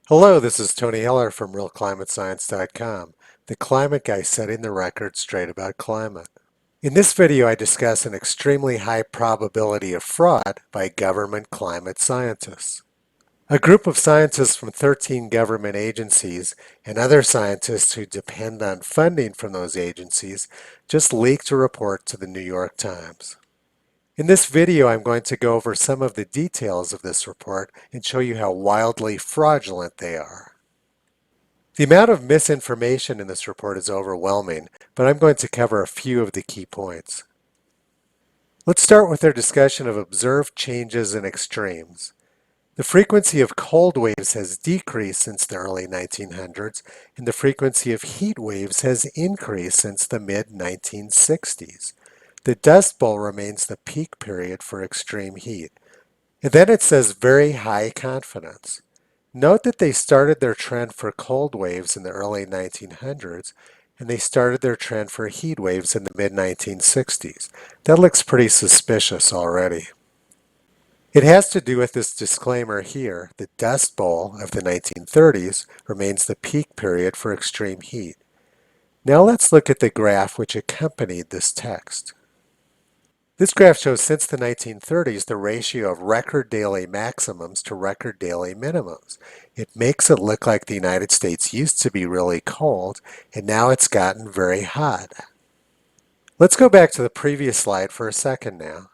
Hello, this is Tony Heller from RealClimateScience.com, the climate guy setting the record straight about climate. In this video, I discuss an extremely high probability of fraud by government climate scientists. A group of scientists from 13 government agencies and other scientists who depend on funding from those agencies just leaked a report to the New York Times. In this video, I'm going to go over some of the details of this report and show you how wildly fraudulent they are. The amount of misinformation in this report is overwhelming, but I'm going to cover a few of the key points. Let's start with their discussion of observed changes in extremes. The frequency of cold waves has decreased since the early 1900s, and the frequency of heat waves has increased since the mid-1960s. The Dust Bowl remains the peak period for extreme heat. And then it says very high confidence. Note that they started their trend for cold waves in the early 1900s, and they started their trend for heat waves in the mid-1960s. That looks pretty suspicious already. It has to do with this disclaimer here. The Dust Bowl of the 1930s remains the peak period for extreme heat. Now let's look at the graph which accompanied this text. This graph shows since the 1930s the ratio of record daily maximums to record daily minimums. It makes it look like the United States used to be really cold, and now it's gotten very hot. Let's go back to the previous slide for a second now.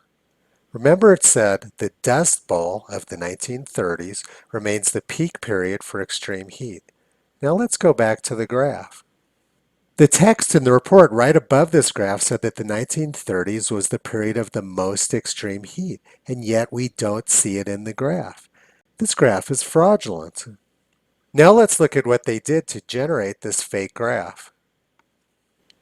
Remember it said the Dust Bowl of the 1930s remains the peak period for extreme heat. Now let's go back to the graph. The text in the report right above this graph said that the 1930s was the period of the most extreme heat, and yet we don't see it in the graph. This graph is fraudulent. Now let's look at what they did to generate this fake graph.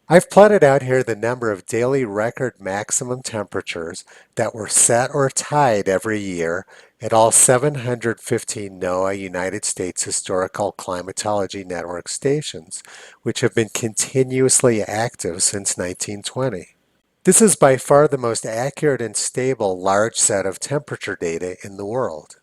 I've plotted out here the number of daily record maximum temperatures that were set or tied every year at all 715 NOAA United States Historical Climatology Network stations, which have been continuously active since 1920. This is by far the most accurate and stable large set of temperature data in the world.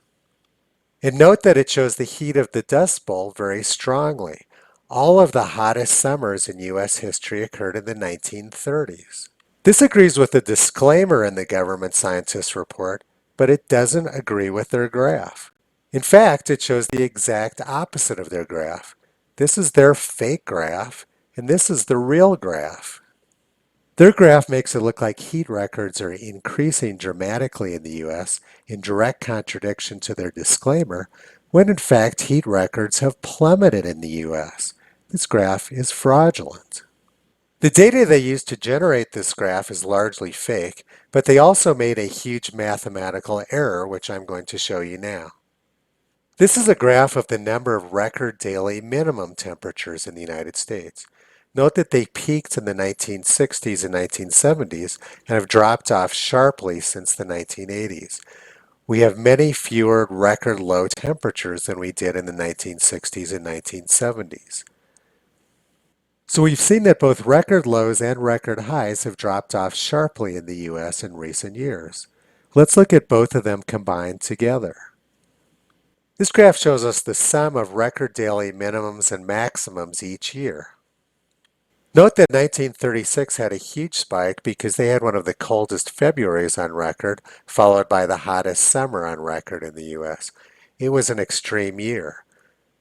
And note that it shows the heat of the Dust Bowl very strongly. All of the hottest summers in U.S. history occurred in the 1930s. This agrees with the disclaimer in the government scientists report, but it doesn't agree with their graph. In fact, it shows the exact opposite of their graph. This is their fake graph, and this is the real graph. Their graph makes it look like heat records are increasing dramatically in the U.S. in direct contradiction to their disclaimer, when in fact heat records have plummeted in the U.S. This graph is fraudulent. The data they used to generate this graph is largely fake, but they also made a huge mathematical error, which I'm going to show you now. This is a graph of the number of record daily minimum temperatures in the United States. Note that they peaked in the 1960s and 1970s and have dropped off sharply since the 1980s. We have many fewer record low temperatures than we did in the 1960s and 1970s. So we've seen that both record lows and record highs have dropped off sharply in the U.S. in recent years. Let's look at both of them combined together. This graph shows us the sum of record daily minimums and maximums each year. Note that 1936 had a huge spike because they had one of the coldest Februaries on record, followed by the hottest summer on record in the U.S. It was an extreme year.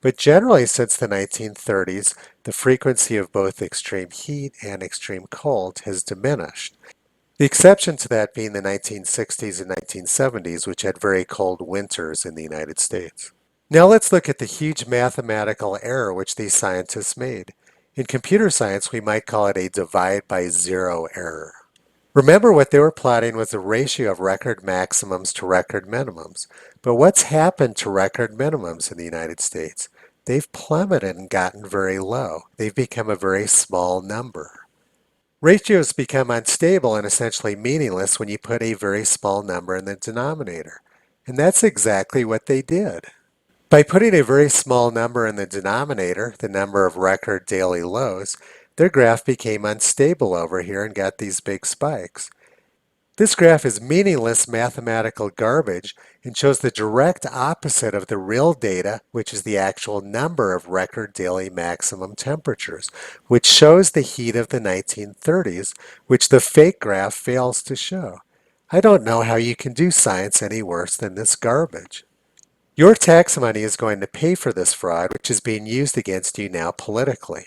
But generally since the 1930s, the frequency of both extreme heat and extreme cold has diminished. The exception to that being the 1960s and 1970s, which had very cold winters in the United States. Now let's look at the huge mathematical error which these scientists made. In computer science, we might call it a divide by zero error. Remember, what they were plotting was the ratio of record maximums to record minimums. But what's happened to record minimums in the United States? They've plummeted and gotten very low. They've become a very small number. Ratios become unstable and essentially meaningless when you put a very small number in the denominator. And that's exactly what they did. By putting a very small number in the denominator, the number of record daily lows, their graph became unstable over here and got these big spikes. This graph is meaningless mathematical garbage and shows the direct opposite of the real data, which is the actual number of record daily maximum temperatures, which shows the heat of the 1930s, which the fake graph fails to show. I don't know how you can do science any worse than this garbage. Your tax money is going to pay for this fraud, which is being used against you now politically.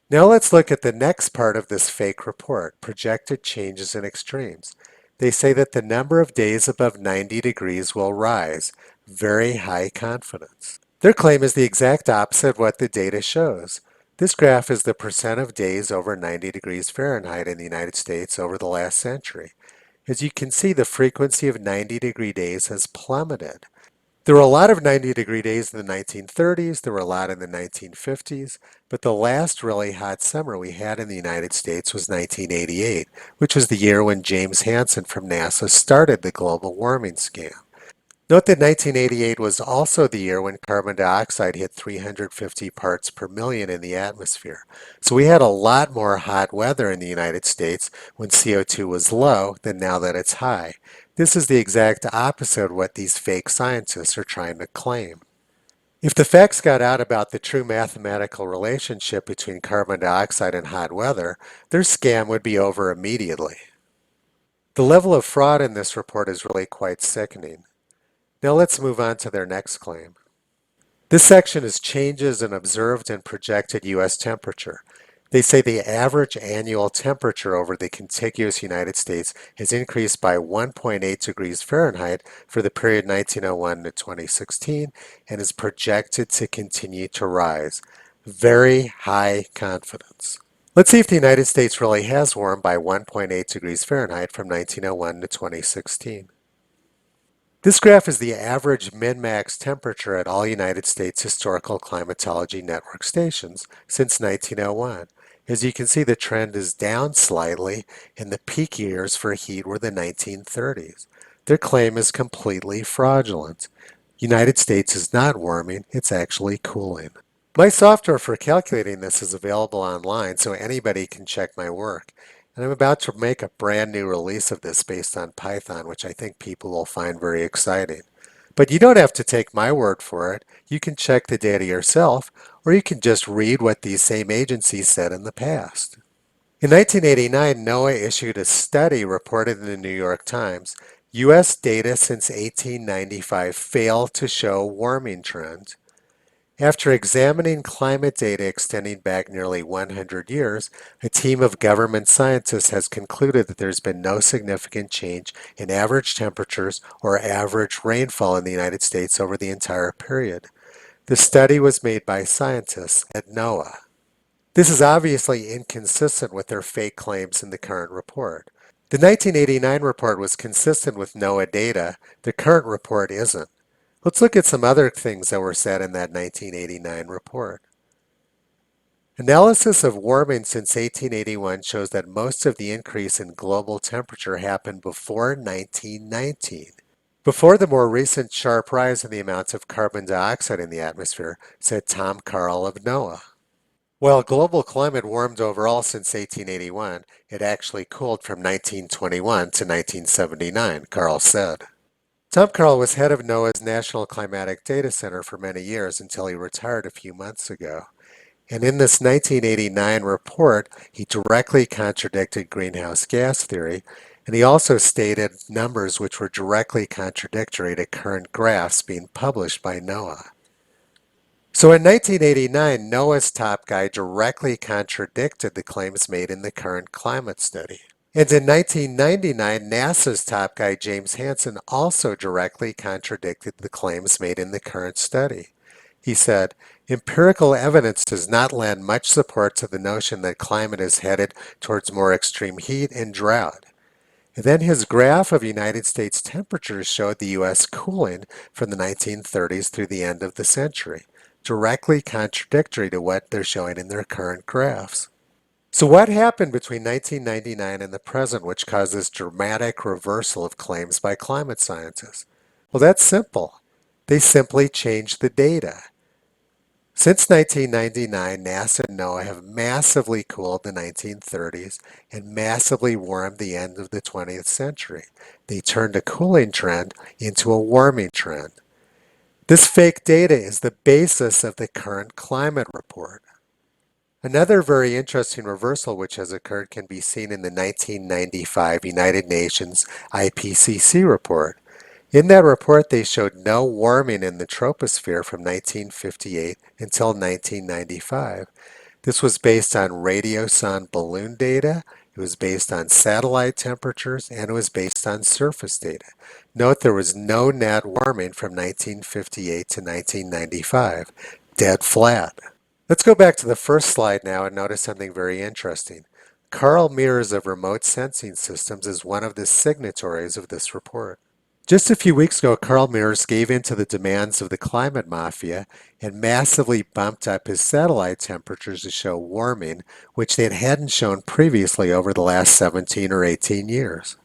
Now let's look at the next part of this fake report, projected changes in extremes. They say that the number of days above 90 degrees will rise. Very high confidence. Their claim is the exact opposite of what the data shows. This graph is the percent of days over 90 degrees Fahrenheit in the United States over the last century. As you can see, the frequency of 90-degree days has plummeted. There were a lot of 90-degree days in the 1930s, there were a lot in the 1950s, but the last really hot summer we had in the United States was 1988, which was the year when James Hansen from NASA started the global warming scam. Note that 1988 was also the year when carbon dioxide hit 350 parts per million in the atmosphere. So we had a lot more hot weather in the United States when CO2 was low than now that it's high. This is the exact opposite of what these fake scientists are trying to claim. If the facts got out about the true mathematical relationship between carbon dioxide and hot weather, their scam would be over immediately. The level of fraud in this report is really quite sickening. Now let's move on to their next claim. This section is changes in observed and projected U.S. temperature. They say the average annual temperature over the contiguous United States has increased by 1.8 degrees Fahrenheit for the period 1901 to 2016 and is projected to continue to rise. Very high confidence. Let's see if the United States really has warmed by 1.8 degrees Fahrenheit from 1901 to 2016. This graph is the average min-max temperature at all United States historical climatology network stations since 1901. As you can see, the trend is down slightly, and the peak years for heat were the 1930s. Their claim is completely fraudulent. United States is not warming, it's actually cooling. My software for calculating this is available online so anybody can check my work. And I'm about to make a brand new release of this based on Python, which I think people will find very exciting. But you don't have to take my word for it. You can check the data yourself, or you can just read what these same agencies said in the past. In 1989, NOAA issued a study reported in the New York Times. U.S. data since 1895 failed to show warming trends. After examining climate data extending back nearly 100 years, a team of government scientists has concluded that there's been no significant change in average temperatures or average rainfall in the United States over the entire period. The study was made by scientists at NOAA. This is obviously inconsistent with their fake claims in the current report. The 1989 report was consistent with NOAA data. The current report isn't. Let's look at some other things that were said in that 1989 report. Analysis of warming since 1881 shows that most of the increase in global temperature happened before 1919. Before the more recent sharp rise in the amounts of carbon dioxide in the atmosphere, said Tom Carl of NOAA. While global climate warmed overall since 1881, it actually cooled from 1921 to 1979, Carl said. Tom Carl was head of NOAA's National Climatic Data Center for many years until he retired a few months ago. And in this 1989 report, he directly contradicted greenhouse gas theory, and he also stated numbers which were directly contradictory to current graphs being published by NOAA. So in 1989, NOAA's top guy directly contradicted the claims made in the current climate study. And in 1999, NASA's top guy, James Hansen, also directly contradicted the claims made in the current study. He said, empirical evidence does not lend much support to the notion that climate is headed towards more extreme heat and drought. And then his graph of United States temperatures showed the U.S. cooling from the 1930s through the end of the century, directly contradictory to what they're showing in their current graphs. So what happened between 1999 and the present which caused this dramatic reversal of claims by climate scientists? Well, that's simple. They simply changed the data. Since 1999, NASA and NOAA have massively cooled the 1930s and massively warmed the end of the 20th century. They turned a cooling trend into a warming trend. This fake data is the basis of the current climate report. Another very interesting reversal which has occurred can be seen in the 1995 United Nations IPCC report. In that report, they showed no warming in the troposphere from 1958 until 1995. This was based on radiosonde balloon data, it was based on satellite temperatures, and it was based on surface data. Note there was no net warming from 1958 to 1995. Dead flat. Let's go back to the first slide now and notice something very interesting. Carl Mears of Remote Sensing Systems is one of the signatories of this report. Just a few weeks ago, Carl Mears gave in to the demands of the climate mafia and massively bumped up his satellite temperatures to show warming, which they hadn't shown previously over the last 17 or 18 years.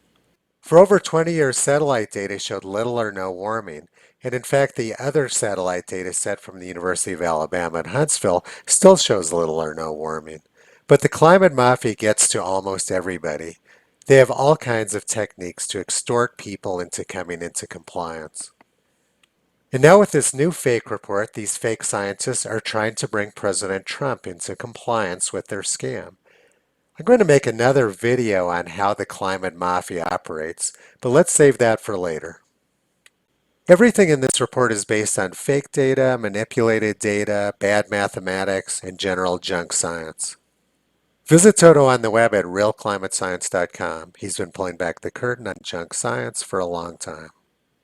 For over 20 years, satellite data showed little or no warming, and in fact, the other satellite data set from the University of Alabama at Huntsville still shows little or no warming. But the climate mafia gets to almost everybody. They have all kinds of techniques to extort people into coming into compliance. And now with this new fake report, these fake scientists are trying to bring President Trump into compliance with their scam. I'm going to make another video on how the climate mafia operates, but let's save that for later. Everything in this report is based on fake data, manipulated data, bad mathematics, and general junk science. Visit Toto on the web at realclimatescience.com. He's been pulling back the curtain on junk science for a long time.